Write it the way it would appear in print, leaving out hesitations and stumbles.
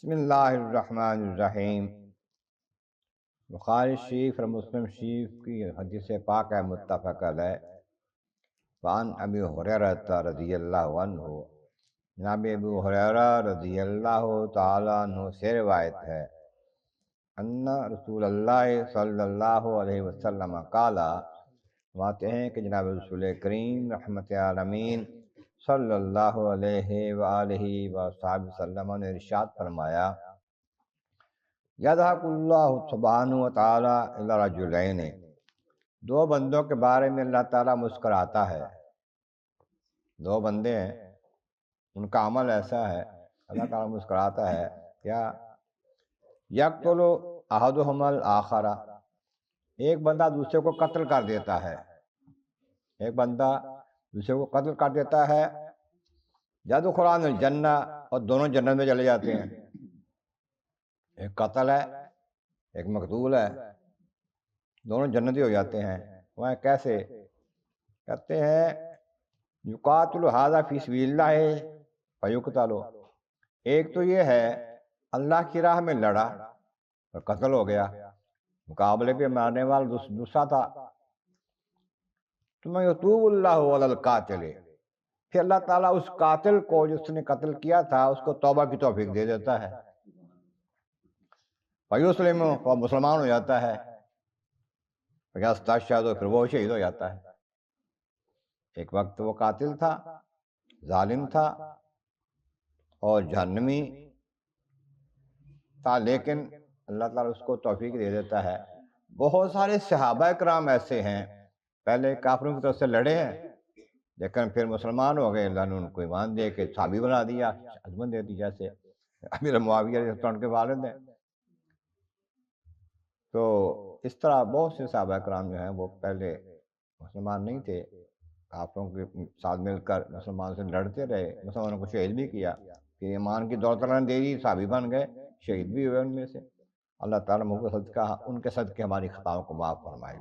بسم اللہ الرحمن الرحیم۔ بخاری شریف اور مسلم شریف کی حدیث پاک ہے متفق علیہ۔ وعن ابی ہریرہ رضی اللہ عنہ، جناب ابو ہریرہ رضی اللہ تعالیٰ عنہ سے روایت ہے، ان رسول اللہ صلی اللہ علیہ وسلم قالا، فرماتے ہیں کہ جناب رسول کریم رحمت عالمین صلی اللہ علیہ وآلہ وصحبہ وسلم نے ارشاد فرمایا، یضحک اللہ سبحانہ و تعالیٰ الی رجلین، دو بندوں کے بارے میں اللہ تعالیٰ مسکراتا ہے۔ دو بندے ہیں، ان کا عمل ایسا ہے، اللہ تعالیٰ مسکراتا ہے کیا؟ یقتل احدہما الآخر، ایک بندہ دوسرے کو قتل کر دیتا ہے، ایک بندہ دوسرے کو قتل کر دیتا ہے، یدخلان الجنہ، اور دونوں جنت میں چلے جاتے ہیں۔ ایک قتل ہے، ایک مقتول ہے، دونوں جنتی ہو جاتے ہیں۔ وہ کیسے؟ کہتے ہیں یقاتل ھذا فی سبیل اللہ فیقتل، ایک تو یہ ہے اللہ کی راہ میں لڑا اور قتل ہو گیا، مقابلے پہ مارنے والا دوسرا تھا، ثم یتوب اللہ علی القاتل، پھر اللہ تعالیٰ اس قاتل کو جس نے قتل کیا تھا اس کو توبہ کی توفیق دے دیتا ہے، فیسلم، وہ مسلمان ہو جاتا ہے، فیستشہد، پھر وہ شہید ہو جاتا ہے۔ ایک وقت وہ قاتل تھا، ظالم تھا اور جہنمی تھا، لیکن اللہ تعالیٰ اس کو توفیق دے دیتا ہے۔ بہت سارے صحابہ کرام ایسے ہیں، پہلے کافروں کی طرف سے لڑے ہیں لیکن پھر مسلمان ہو گئے، اللہ نے ان کو ایمان دے کے صحابی بنا دیا، عظمت دے دی، جیسے امیر معاویہ ان کے والد ہیں۔ تو اس طرح بہت سے صحابہ کرام جو ہیں وہ پہلے مسلمان نہیں تھے، کافروں کے ساتھ مل کر مسلمان سے لڑتے رہے، مسلمانوں کو شہید بھی کیا، کہ ایمان کی دولت اللہ نے دے دی، صحابی بن گئے، شہید بھی ہوئے ان میں سے۔ اللہ تعالیٰ ان کے صدقے ہماری خطاؤں کو معاف فرمائے۔